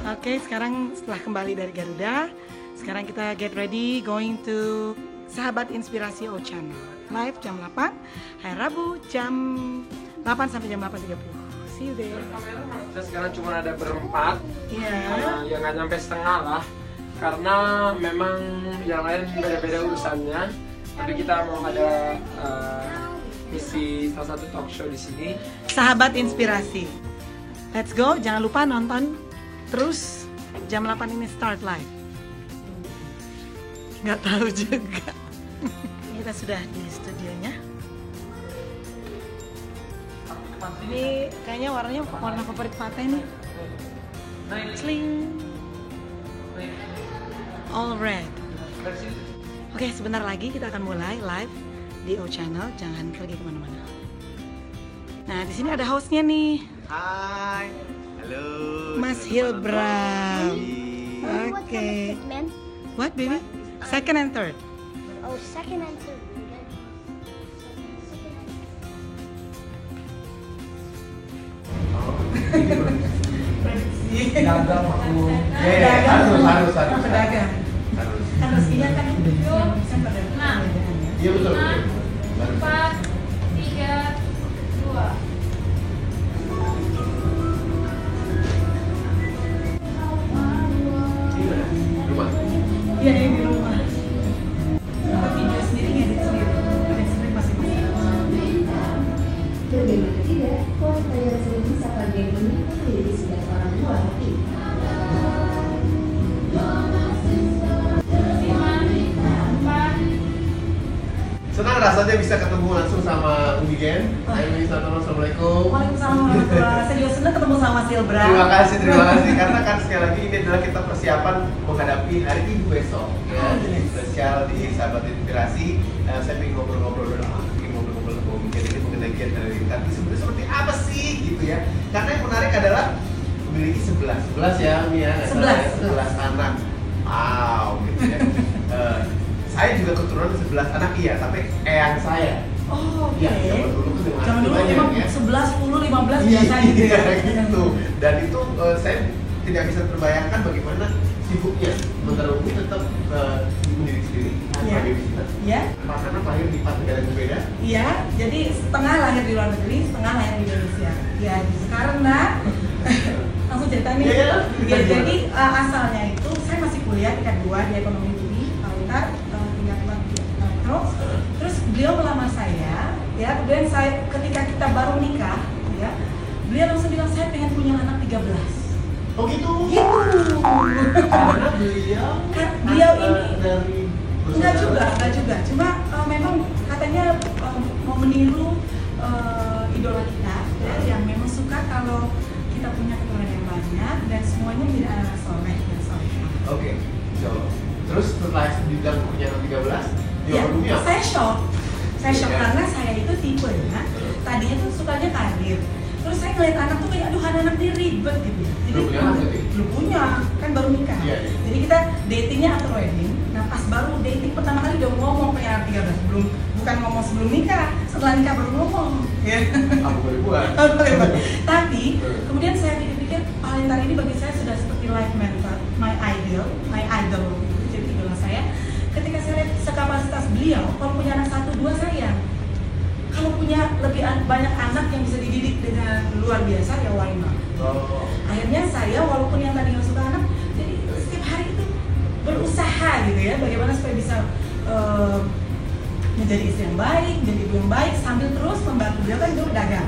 Oke, sekarang setelah kembali dari Garuda, sekarang kita get ready going to Sahabat Inspirasi O Channel live jam 8 hari Rabu jam 8 sampai jam 8.30. See you there. Kita sekarang cuma ada berempat. Iya. Ya nggak nyampe setengah lah, karena memang yang lain beda-beda urusannya. Tapi kita mau ada isi salah satu talk show di sini. Sahabat Inspirasi. Let's go, jangan lupa nonton terus jam 8 ini start live. Nggak tahu juga. Kita sudah di studionya. Ini kayaknya warnanya warna favorit Fateh nih. Sling. All red. Oke, sebentar lagi kita akan mulai live di O Channel. Jangan pergi kemana-mana. Nah, di sini ada hostnya nih. Hai, halo. Mas Hilbram. Oke. What, baby? Second and third. Oh, second and third. Dagang aku. Harus. Pedagang. Harus. Kan rezekinya kan bisa pada perbedaan ya. Iya betul. 4, 3, 2. Rumah. Iya, yang di rumah. Apa video sendiri ngedit sendiri. Ngedit sendiri masing-masing. Bagaimana tidak, wanita yang sering disapa geng ini memiliki 11 orang buah hati. Senang rasanya bisa ketemu langsung sama Umi Gen. Ayo Umi, assalamualaikum. Waalaikumsalam warahmatullahi wabarakatuh. Serius senang ketemu sama Mas Hilbram. Terima kasih karena kan sekali lagi ini adalah kita persiapan menghadapi hari Ibu besok ya. Jadi spesial di Sahabat Inspirasi. Saya ingin ngobrol-ngobrol dulu, ngobrol-ngobrol sama Umi Gen ini mengenai Gen dari tapi sebenarnya seperti apa sih gitu ya. Karena yang menarik adalah memiliki 11 ya Umi ya. 11 anak. Wow gitu ya. Saya juga keturunan 11 anak iya, tapi eyang saya. Oh, oke. Iya, zaman dulu kan Zaman dulu banyak, memang ya. 11, 10, 15 Iya, biasa gitu ya. gitu. Dan itu saya tidak bisa terbayangkan bagaimana sibuknya. Sementara Umi tetap mendidik sendiri, Iya. babysitter. Iya. Empat anak lahir di 4 negara yang berbeda. Iya, jadi setengah lahir di luar negeri, setengah lahir di Indonesia. Ya, karena langsung cerita nih. Iya. Ya, jadi asalnya itu saya masih kuliah tingkat 2 di ekonomi tinggi, Autar, tingkat 4 Terus beliau melamar saya, ya. Kemudian saya ketika kita baru nikah, ya, beliau langsung bilang saya pengen punya anak 13. Oh gitu. Gitu. Karena beliau Beliau ini dari enggak juga. Cuma memang katanya mau meniru idola kita ya, yang memang suka kalau kita punya keturunan yang banyak dan semuanya menjadi anak soleh dan solehah. Oke, insyaallah. Terus setelah dibilang punya anak 13, Ya, Umi apa? saya shock Iya. karena saya itu tipenya tadinya tuh sukanya karir. Terus saya ngeliat anak tuh kayak aduh anak dia ribet gitu ya. Jadi Belum punya anak berarti? belum punya, kan baru nikah. Iya. Jadi kita datingnya after wedding. Nah pas baru dating pertama kali udah ngomong pengen anak 13, bukan ngomong sebelum nikah, setelah nikah baru ngomong. Ya. Aku beribuan. Tapi kemudian saya pikir-pikir Palintar ini bagi saya sudah seperti life mentor, my idol, jadi idola saya. Ketika saya lihat sekapasitas beliau, kalau punya anak 1, 2 sayang. Kalau punya lebih banyak anak yang bisa dididik dengan luar biasa, ya why not? Oh. Akhirnya saya walaupun yang tadi nggak suka anak, jadi setiap hari itu berusaha gitu ya, bagaimana supaya bisa menjadi istri yang baik, menjadi ibu yang baik, sambil terus membantu beliau kan dulu dagang.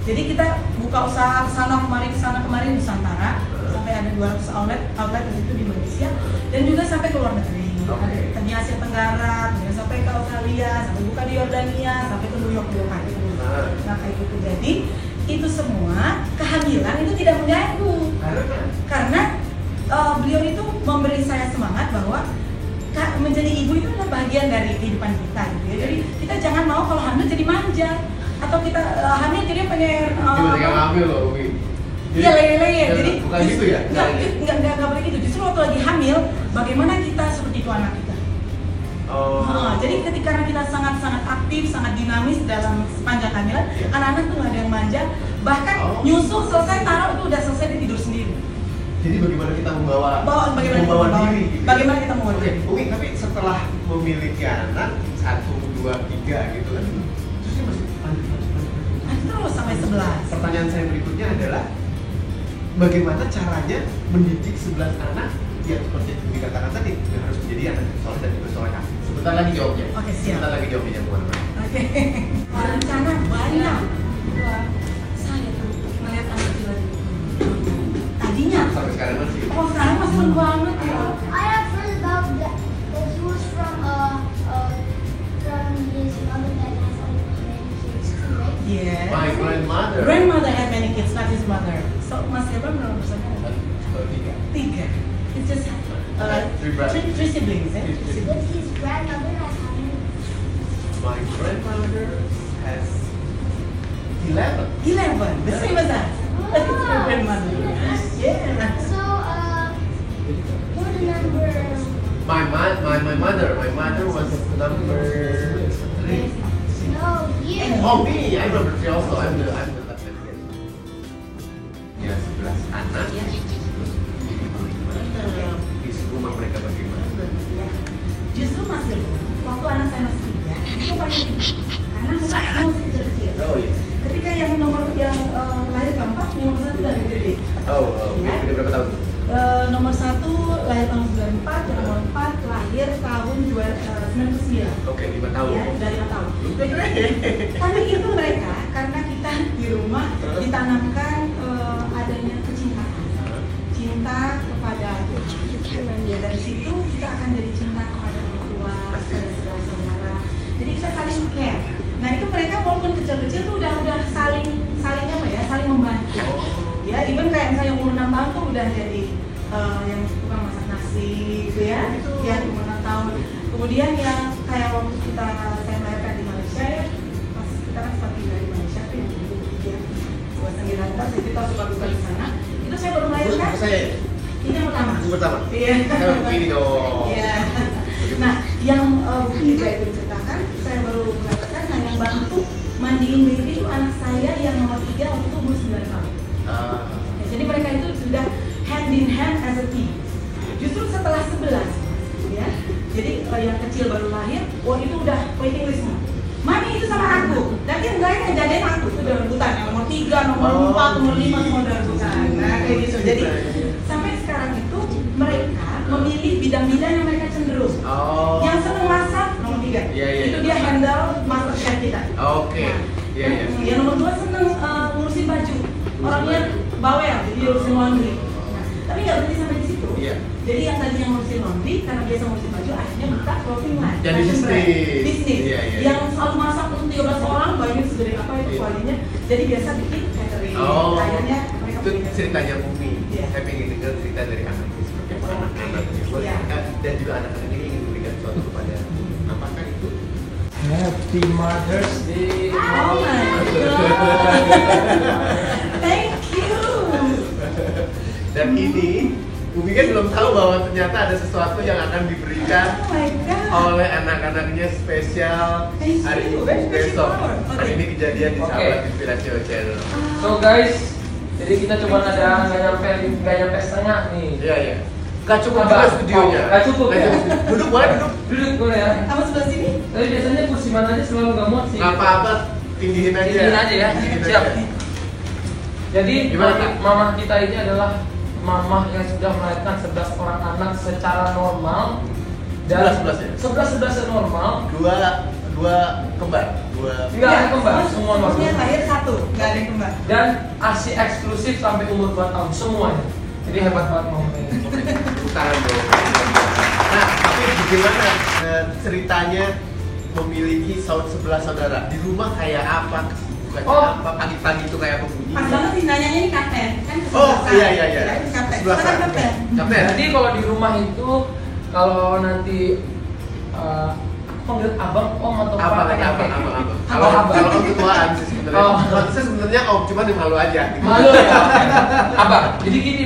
Jadi kita buka usaha kesana kemari Nusantara, sampai ada 200 outlet di situ di Indonesia, dan juga sampai ke luar negeri. Ada di Asia Tenggara, kemudian sampai ke Australia, sampai buka di Yordania, sampai ke New York juga kayak gitu. Nah kayak gitu. Jadi itu semua kehamilan itu tidak mengganggu karena beliau itu memberi saya semangat bahwa menjadi ibu itu adalah bagian dari kehidupan kita gitu ya. Jadi kita jangan mau kalau hamil jadi manja atau kita hamil jadi pengen Tiba-tiba ngambil loh Umi. Iya lele-lele, jadi bukan gitu ya? Nggak boleh gitu. Justru waktu lagi hamil, bagaimana kita seperti itu anak kita. Jadi ketika kita sangat-sangat aktif, sangat dinamis dalam sepanjang kehamilan, anak-anak tuh nggak ada yang manja. Bahkan nyusu selesai taruh itu udah selesai dia tidur sendiri. Jadi bagaimana kita membawa diri? Gitu. Bagaimana kita membawa Oke, diri? Umi, tapi setelah memiliki anak 1, 2, 3 gitu kan, terus dia masih lanjut. Terus sampai 11. Pertanyaan saya berikutnya adalah bagaimana caranya mendidik 11 anak yang seperti yang dikatakan tadi yang harus menjadi anak yang soleh dan juga solehah. Sebentar lagi jawabnya. Oke, siap. Sebentar lagi jawabnya teman-teman. Oke. Rencana banyak. Saya tuh melihat anak kecil lagi. Tadinya. Sampai sekarang masih. Oh, sekarang masih banget ya. I have heard about that he was from his mother that has only many kids too, right? Yes. My grandmother. Grandmother had many kids, not his mother. So, Mas Irfan berapa bersaudara? 3. 3. It's just three siblings, eh? But his grandmother has how many? My grandmother has 11. 11. The same as us. But it's my grandmother. Yeah. So, what the number? My mother was number 3. No, you. Oh me, I'm number 3 also. I'm the last one. Ya 11 anak. Di rumah mereka bagaimana? Justru Mas Irfan, waktu anak saya masih 3, itu paling karena saya masih kecil. Oh iya. Ketika yang lahir keempat, nomor 1 udah gede. Oh, udah berapa tahun? Nomor 1 lahir tahun 94, yang nomor 4 lahir tahun 99. Oke, 5 tahun. Ya, udah 5 tahun. Tapi itu mereka karena kita di rumah ditanamkan adanya kecintaan, cinta kepada ya dari situ kita akan jadi cinta kepada orang tua, saudara-saudara. Jadi kita saling care. Nah itu mereka walaupun kecil-kecil tuh udah saling apa ya, saling membantu. Ya, even kayak misalnya umur 6 tahun tuh udah jadi yang tukang masak nasi gitu ya, yang umur 6 tahun. Kemudian yang kayak waktu saya melahirkan di Malaysia ya, pas kita kan sempat tinggal di Malaysia tuh yang ya, 294, jadi kita suka duka di sana. Itu saya baru melahirkan. Saya Ini yang pertama. Yang pertama. Iya. Saya begini dong. Iya. Nah, yang juga itu diceritakan, saya baru melahirkan. Nah, yang bantu mandiin baby itu anak saya yang nomor 3 waktu itu umur 9 tahun. Ya, jadi mereka itu sudah hand in hand as a team. Justru setelah 11, ya. Jadi yang kecil baru lahir, itu udah waiting list semua. Mami itu sama aku, dan dia enggak ngejagain aku, itu udah rebutan. Yang nomor 3, nomor 4, nomor 5 semua udah rebutan. Nah, kayak gitu. Jadi sampai sekarang itu mereka memilih bidang-bidang yang mereka cenderung. Yang seneng masak nomor 3. Itu dia handle master chef kita. Oke. Iya. Yang nomor 2 seneng ngurusin baju. Orangnya bawel, jadi ngurusin laundry. Nah, tapi nggak berhenti sampai di situ. Iya. Jadi yang tadinya ngurusin laundry karena biasa ngurusin baju, akhirnya buka clothing line. Jadi bisnis. Iya. Yang selalu masak untuk 13 orang, baju segede apa itu kualinya. Jadi biasa bikin catering. Akhirnya mereka itu bikin ceritanya Umi. Iya. Saya pengen dengar cerita dari anaknya seperti apa anak-anaknya. Iya. Dan juga anak-anaknya ingin memberikan sesuatu kepada apakah itu? Happy Mother's Day. Oh my god. Thank you. Dan ini Umi kan belum tahu bahwa ternyata ada sesuatu yang akan diberikan Oh my god. oleh anak-anaknya spesial hari Ibu besok. Dan ini kejadian di Sahabat Inspirasi Channel. So guys, jadi kita cuma ada nggak nyampe setengah nih. Iya. Gak cukup Abang, juga studionya. Gak cukup ya? Duduk boleh duduk. Duduk boleh ya. Kamu sebelah sini? Tapi biasanya kursi mana aja selalu gak muat sih. Gak apa-apa, tinggiin aja. Tinggiin aja ya. Tinggiin Siap. aja. Jadi Gimana, Kak? mamah kita ini adalah mamah yang sudah melahirkan 11 orang anak secara normal. 11 ya? 11 normal. Dua kembar. Enggak ada kembar, semua normal. Maksudnya lahir 1, nggak ada yang kembar. Dan ASI eksklusif sampai umur 2 tahun semuanya. Jadi hebat banget mamanya. Tangan dong. Nah, tapi bagaimana ceritanya memiliki 11 saudara? Di rumah kayak apa? Kesibukannya apa? Pagi-pagi itu kayak apa bunyi? Pas banget sih nanyanya ini kapten, kan Iya. Ini kapten. Sebelah Sekarang sana. kapten. Kapten. Jadi kalau di rumah itu kalau nanti aku panggil abang, om atau Apa kakek. abang. Kalau abang. Kalau ketuaan sih sebenarnya. Oh. Saya sebenarnya om, cuma malu aja. Malu ya. Abang. Jadi gini,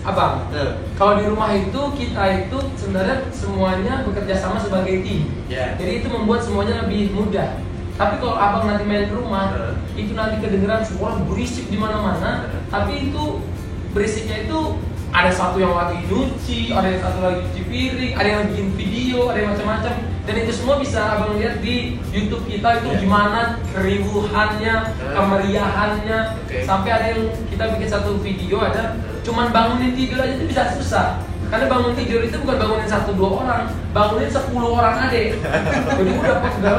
abang. Eh. Kalau di rumah itu kita itu sebenarnya semuanya bekerja sama sebagai tim. Ya. Jadi itu membuat semuanya lebih mudah. Tapi kalau abang nanti main ke rumah, itu nanti kedengeran suara berisik di mana-mana. Tapi itu berisiknya itu ada satu yang lagi nyuci, ada yang satu lagi cuci piring, ada yang bikin video, ada yang macam-macam. Dan itu semua bisa abang lihat di YouTube kita itu gimana keriuhannya, kemeriahannya. Sampai ada yang kita bikin satu video ada cuman bangunin tidur aja itu bisa susah. Karena bangun tidur itu bukan bangunin 1-2 orang, bangunin 10 orang adek. Jadi udah pegel.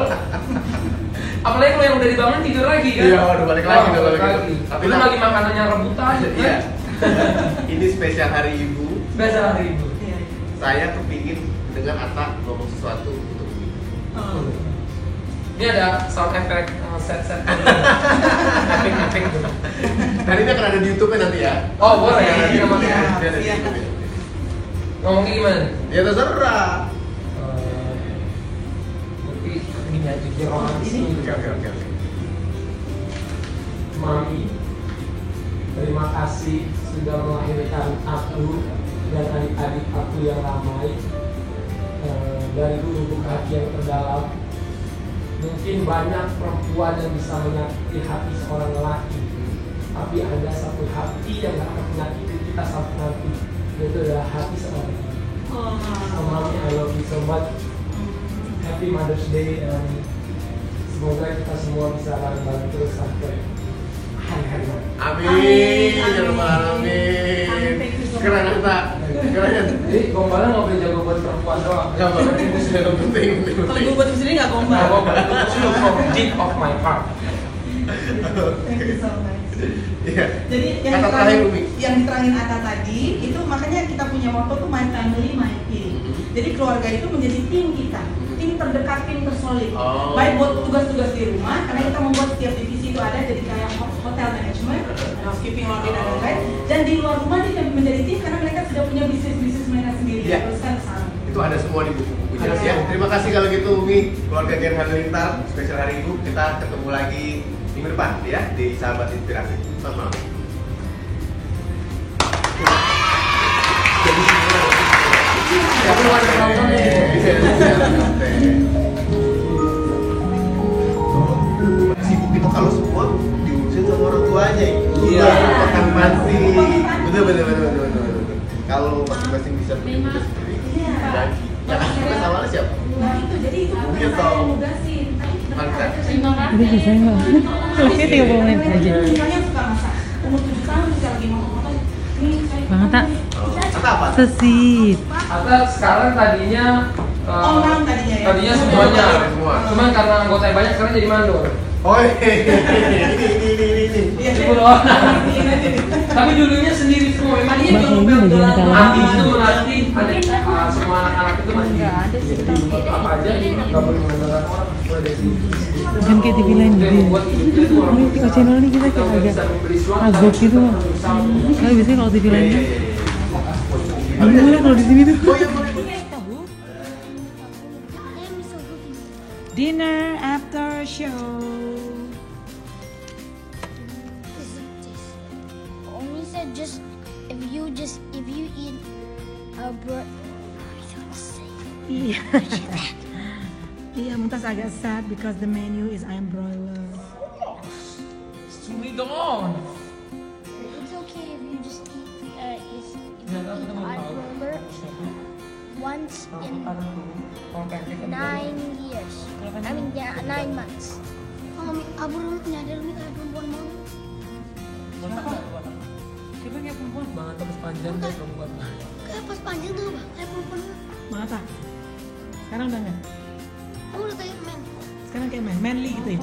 Apalagi kalau yang udah dibangun tidur lagi kan? Iya, udah balik lagi, udah balik lagi. Tapi lu lagi makanannya rebutan aja Iya. Ini spesial hari Ibu. Spesial hari Ibu. Iya. Saya kepingin dengan Atta ngomong sesuatu untuk Ibu. Oh. Ini ada sound effect set efek gitu. Dan ini akan ada di YouTube-nya nanti ya. Oh boleh ya, nanti nama Iya. Dia ada di Iya. YouTube-nya. ngomongnya gimana? Ya terserah. Mungkin ini aja dia romantis. Oke. Mami, terima kasih sudah melahirkan aku dan adik-adik aku yang ramai. Dari lubuk hati yang terdalam. Mungkin banyak perempuan yang bisa menyakiti hati seorang lelaki, tapi ada satu hati yang gak akan menyakiti kita sampai nanti, yaitu adalah hati seorang ibu. So, Mami, I love you so much. Happy Mother's Day, dan semoga kita semua bisa bareng-bareng terus sampai hari-hari nanti. Amin. Ya Rabbal Alamin. Keren Atta. Keren. Jadi gombalan nggak boleh jago buat perempuan doang. Enggak apa-apa, ini sudah penting. Kalau gue buat sendiri nggak gombal. Nah, gombalan itu from deep of my heart. Thank you so much. Iya. Jadi yang Kata terakhir, Umi. diterangin Atta tadi itu makanya kita punya motto tuh my family my team. Jadi keluarga itu menjadi tim kita, tim terdekat, tim tersolid. Oh. Baik buat tugas-tugas di rumah, karena kita membuat setiap divisi itu ada jadi kayak hotel management, housekeeping, laundry dan lain-lain. Dan di luar rumah dia menjadi tim karena mereka sudah punya bisnis mereka sendiri. Iya. Teruskan ke sana. Itu ada semua di buku-bukunya Ada. ya. Terima kasih kalau gitu Umi, keluarga Gen Halilintar, spesial hari Ibu. Kita ketemu lagi minggu depan ya di Sahabat Inspirasi. Selamat malam. Tapi ada penonton nih. Sibuk itu kalau semua diurusin sama orang tuanya. Iya. Masing-masing. Betul. Kalau masing-masing bisa bekerja sendiri, Iya. bagi. Yang aktifnya awalnya siapa? Nah itu jadi itu bukan Iya, saya toh. yang nugasin, tapi kita Mantap. ada Udah selesai nggak? Masih 30 menit aja. Misalnya suka masak, umur 7 tahun bisa lagi mau makan. Ini saya. Banget, Tak. Kata apa? Sesit. Atau sekarang tadinya Orang tadinya ya. tadinya semuanya. Semua. Cuman karena anggotanya banyak sekarang jadi mandor. Oh ini. Iya, Sepuluh saya- orang. Ini aja. Tapi dulunya sendiri semua. Memang Tadinya Bang, cuma ini bagian jualan kalau- Ati itu melatih semua anak-anak itu masih apa aja nggak boleh mengandalkan orang mulai dari situ. Bukan kayak TV lain gitu ya. Ini tengok channel ini kita kayak agak agak gitu. Kalau biasanya kalau TV lain kan, ini boleh kalau di sini tuh. Dinner after show. Only said just if you eat a bird. Iya. Iya, Mumtaz agak sad because the menu is ayam broiler. Sumi dong. It's okay if you just eat if Ya, you tapi eat teman I tahu. remember once in 9 years. I mean, yeah, 9 months. Abu nyadar nih kayak perempuan mau. Kita kayak perempuan banget terus panjang kayak perempuan. Kayak pas panjang tuh, Pak. Kayak perempuan. Mata. Sekarang udah nggak? Aku udah kayak men. Sekarang kayak manly gitu ya.